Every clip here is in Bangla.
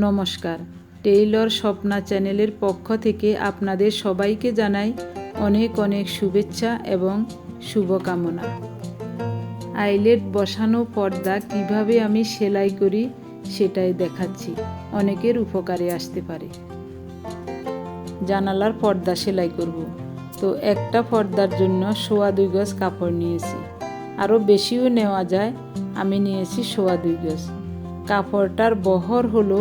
নমস্কার, টেইলর স্বপ্না চ্যানেলের পক্ষ থেকে আপনাদের সবাইকে জানাই অনেক অনেক শুভেচ্ছা এবং শুভকামনা। আইলেট বসানো পর্দা কিভাবে আমি সেলাই করি সেটাই দেখাচ্ছি, অনেকের উপকারে আসতে পারে। জানালার পর্দা সেলাই করব, তো একটা পর্দার জন্য 2.25 গজ কাপড় নিয়েছি, আরও বেশিও নেওয়া যায়। আমি নিয়েছি 2.25 গজ। কাপড়টার বহর হলো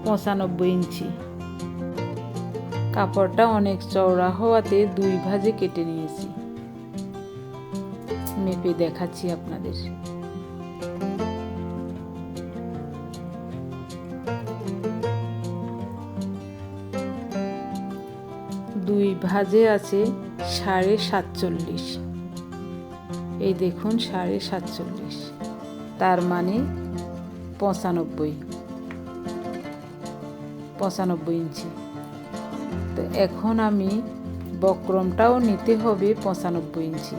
95 ইঞ্চি। কাপড়টা অনেক চওড়া হওয়াতে 2 ভাঁজে কেটে নিয়েছি। মেপে দেখাচ্ছি আপনাদের। দুই ভাঁজে আছে 47.5। এই দেখুন 47.5, তার মানে 95 ইঞ্চি। তো এখন আমি বক্রমটাও নিতে হবে 95 ইঞ্চি।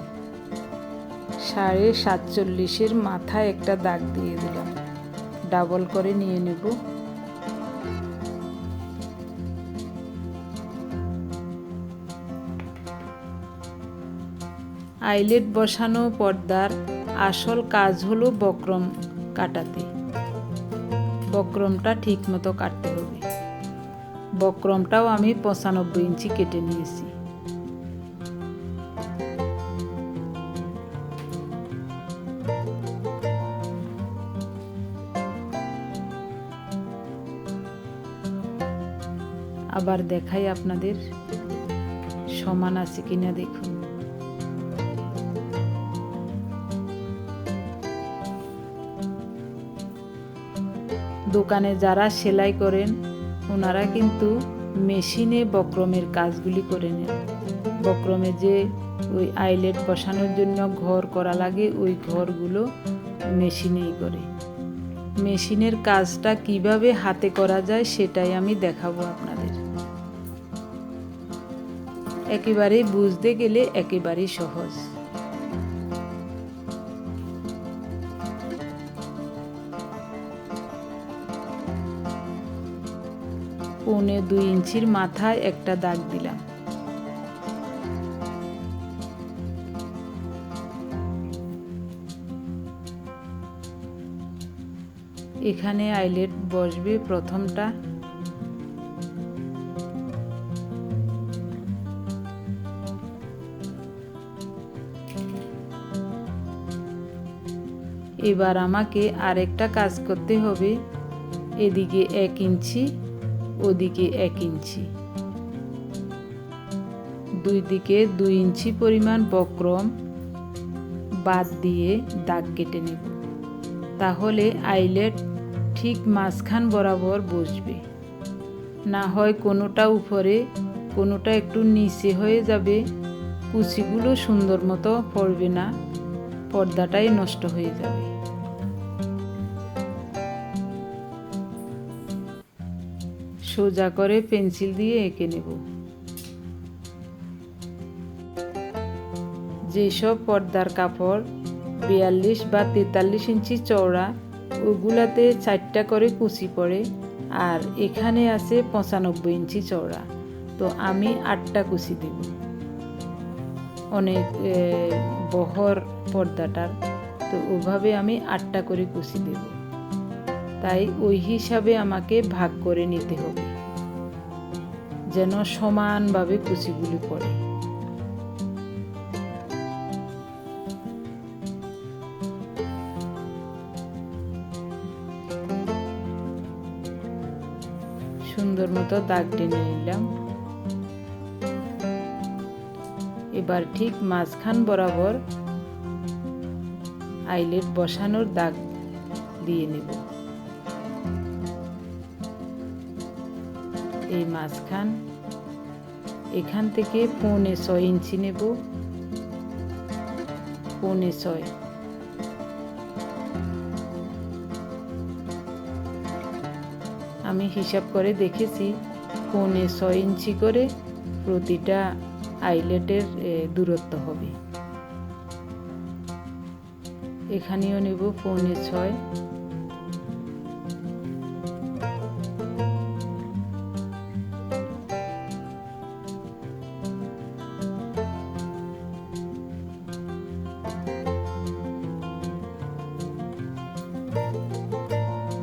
47.5-এর মাথায় একটা দাগ দিয়ে দিলাম, ডাবল করে নিয়ে নেব। আইলেট বসানো পর্দার আসল কাজ হলো বক্রম কাটাতে। বক্রমটা ঠিক মতো কাটতে হবে। বক্রমটাও আমি 95 ইঞ্চি কেটে নিয়েছি। আবার দেখাই আপনাদের, সমান আছে কিনা দেখুন। দোকানে যারা সেলাই করেন ওনারা কিন্তু মেশিনে বক্রমের কাজগুলি করে নেন। বক্রমে যে ওই আইলেট বসানোর জন্য ঘর করা লাগে, ওই ঘরগুলো মেশিনেই করে। মেশিনের কাজটা কিভাবে হাতে করা যায় সেটাই আমি দেখাবো আপনাদের। একেবারেই বুঝতে গেলে একেবারেই সহজ। পৌনে 2 ইঞ্চির মাথায় একটা দাগ দিলাম। এখানে আইলেট বসবে প্রথমটা। এবার আমাকে আরেকটা কাজ করতে হবে। এদিকে 1 ইঞ্চি, ওদিকে 1 ইঞ্চি, দুই দিকে 2 ইঞ্চি পরিমাণ বক্রম বাদ দিয়ে দাগ কেটে নেব। তাহলে আইলেট ঠিক মাঝখান বরাবর বসবে। না হয় কোনোটা উপরে কোনোটা একটু নিচে হয়ে যাবে, কুচিগুলো সুন্দর মতো পড়বে না, পর্দাটাই নষ্ট হয়ে যাবে। সোজা করে পেন্সিল দিয়ে এঁকে নেব। যেসব পর্দার কাপড় 42 বা 43 ইঞ্চি চওড়া, ওগুলাতে 4টা করে কুচি পড়ে, আর এখানে আছে 95 ইঞ্চি চওড়া, তো আমি 8টা কুচি দেব। অনেক বহর পর্দাটার, তো ওভাবে আমি 8টা করে কুচি দেব। তাই ওই হিসাবে আমাকে ভাগ করে নিতে হবে, যেন সমানভাবে কুচিগুলি পড়ে। সুন্দর মতো দাগ টেনে নিলাম। এবার ঠিক মাঝখান বরাবর আইলেট বসানোর দাগ দিয়ে নেব। এই মাঝখান, এখান থেকে 6.25 ইঞ্চি নেব। 6.25। আমি হিসাব করে দেখেছি, 6.25 ইঞ্চি করে প্রতিটা আইলেটের দূরত্ব হবে। এখানেও নেব 6.25।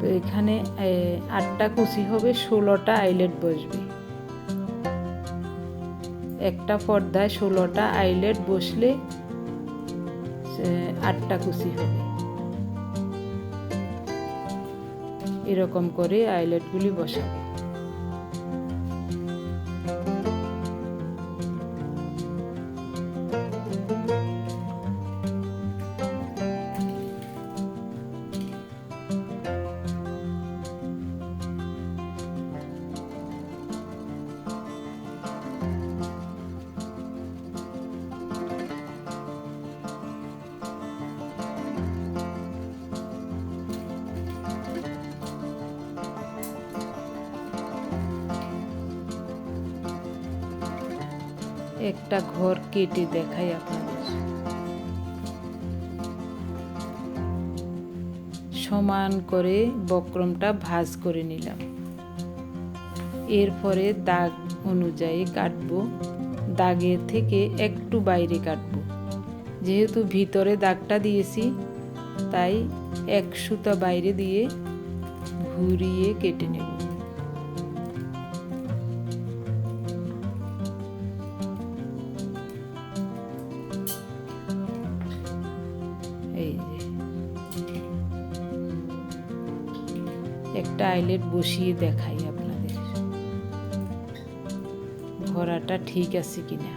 তো এখানে 8টা কুচি হবে, 16টা আইলেট বসবে। একটা পর্দায় 16টা আইলেট বসলে 8টা কুচি হবে। এরকম করে আইলেটগুলি বসাবো। একটা ঘর কেটে দেখাই আপনাদের। সমান করে বক্রমটা ভাঁজ করে নিলাম। এরপরে দাগ অনুযায়ী কাটবো। দাগের থেকে একটু বাইরে কাটবো। যেহেতু ভিতরে দাগটা দিয়েছি, তাই 1 সুতা বাইরে দিয়ে ঘুরিয়ে কেটে নেব। এই যে একটা আইলেট বসিয়ে দেখাই আপনাদের, ঘোড়াটা ঠিক আছে কিনা।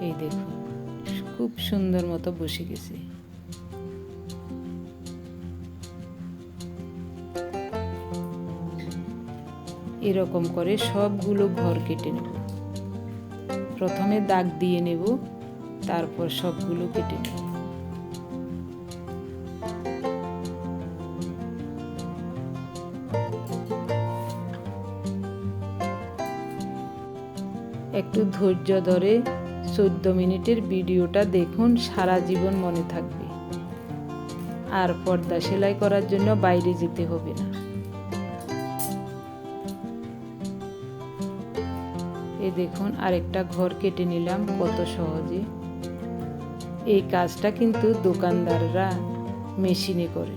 এই দেখুন, খুব সুন্দর মতো বসে গেছে। এরকম করে সবগুলো ঘর কেটে নেব। প্রথমে দাগ দিয়ে নেব, তারপর সবগুলো কেটে নেব। একটু ধৈর্য ধরে 14 মিনিটের ভিডিওটা দেখুন, সারা জীবন মনে থাকবে। আর পর্দা সেলাই করার জন্য বাইরে যেতে হবে না। এই দেখুন, আরেকটা ঘর কেটে নিলাম কত সহজে। এই কাজটা কিন্তু দোকানদাররা মেশিনে করে।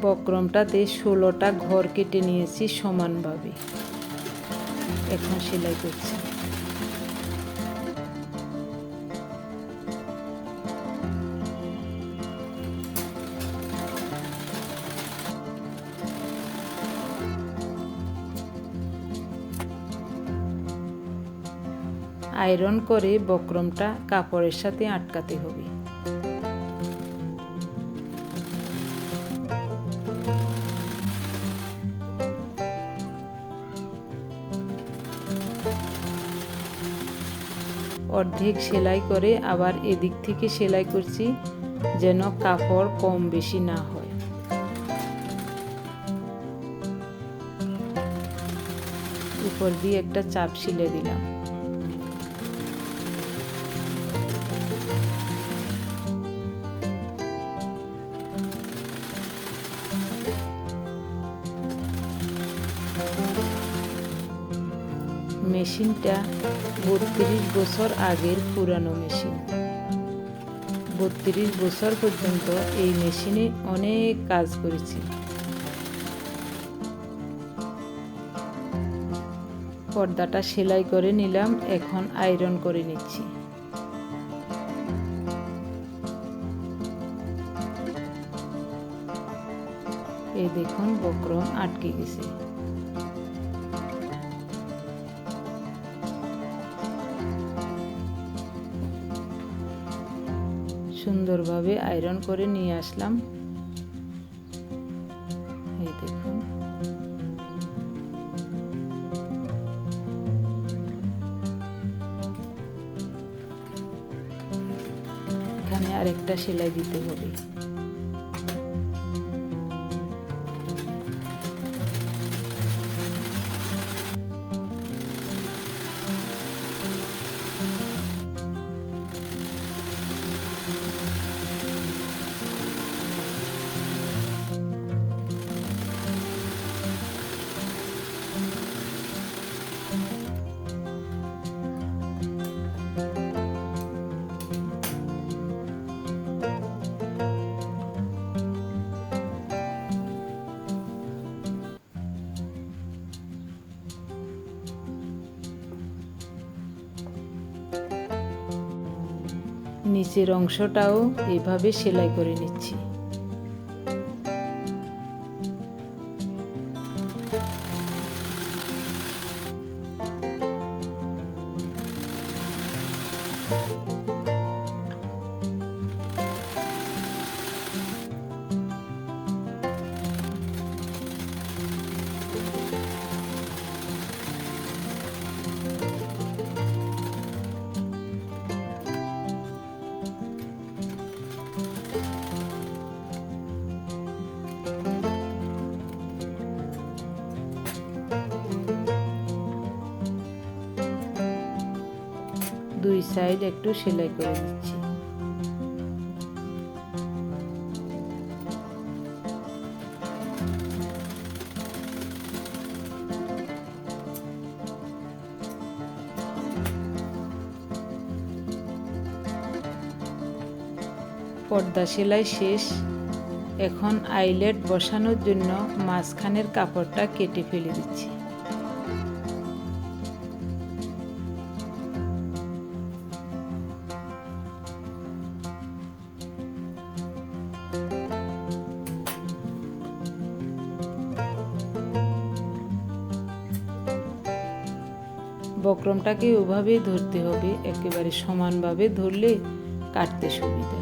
বক্রমটাতে 16টা ঘর কেটে নিয়েছি সমানভাবে। এখন সেলাই করছি। আয়রন করে বক্রমটা কাপড়ের সাথে আটকাতে হবে। অর্ধেক সেলাই করে আবার এদিক থেকে সেলাই করছি, যেন কাপড় কম বেশি না হয়। উপর দিয়ে একটা চাপ সিলে দিলাম। মেশিনটা 32 বছর আগের পুরানো মেশিন। 32 বছর পর্যন্ত এই মেশিনে অনেক কাজ করেছি। পর্দাটা সেলাই করে নিলাম, এখন আয়রন করে নিচ্ছি। এই দেখুন, বক্রম আটকে গেছে। সুন্দরভাবে আয়রন করে নিয়ে আসলাম। এই দেখুন, এখানে আরেকটা সেলাই দিতে হবে। নিচের অংশটাও এভাবে সেলাই করে নিচ্ছি। দুই সাইড একটু সেলাই করে দিচ্ছি। পর্দা সেলাই শেষ। এখন আইলেট বসানোর জন্য মাঝখানের কাপড়টা কেটে ফেলে দিচ্ছি। বক্রমটাকে ওভাবেই ধরতে হবে, একেবারে সমানভাবে ধরলে কাটতে সুবিধা।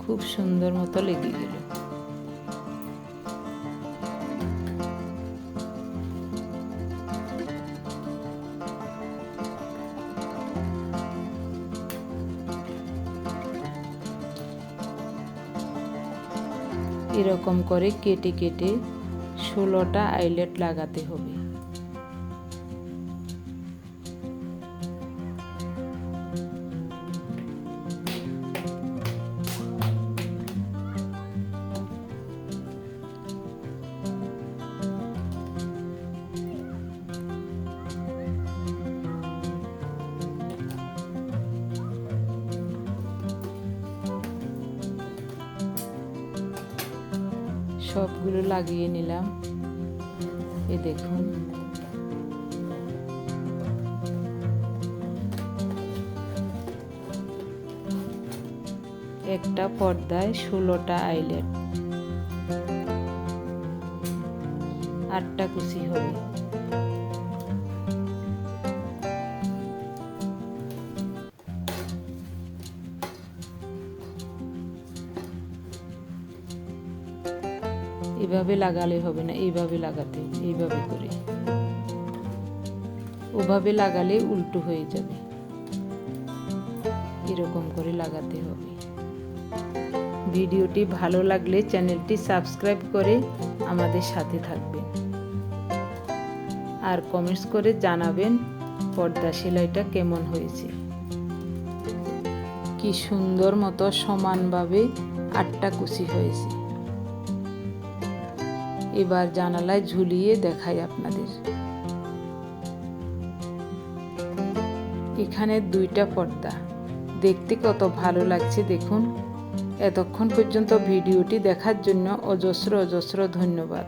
খুব সুন্দর মতো লেগে গেল। এরকম করে কেটে কেটে 16টা আইলেট লাগাতে হবে। সবগুলো লাগিয়ে নিলাম। এই দেখুন, একটা পর্দায় 16টা আইলেট, 8টা কুচি হবে। এভাবে লাগালে হবে না, এইভাবে লাগাতে, এইভাবে করে। ওভাবে লাগালে উল্টো হয়ে যাবে, এরকম করে লাগাতে হবে। ভিডিওটি ভালো লাগলে চ্যানেলটি সাবস্ক্রাইব করে আমাদের সাথে থাকবেন, আর কমেন্টস করে জানাবেন পর্দা সেলাইটা কেমন হয়েছে। কি সুন্দর মতো সমানভাবে 8টা কুচি হয়েছে। এবার জানালায় ঝুলিয়ে দেখাই আপনাদের। এখানে 2টা পর্দা, দেখতে কত ভালো লাগছে দেখুন। এতক্ষণ পর্যন্ত ভিডিওটি দেখার জন্য অজস্র অজস্র ধন্যবাদ।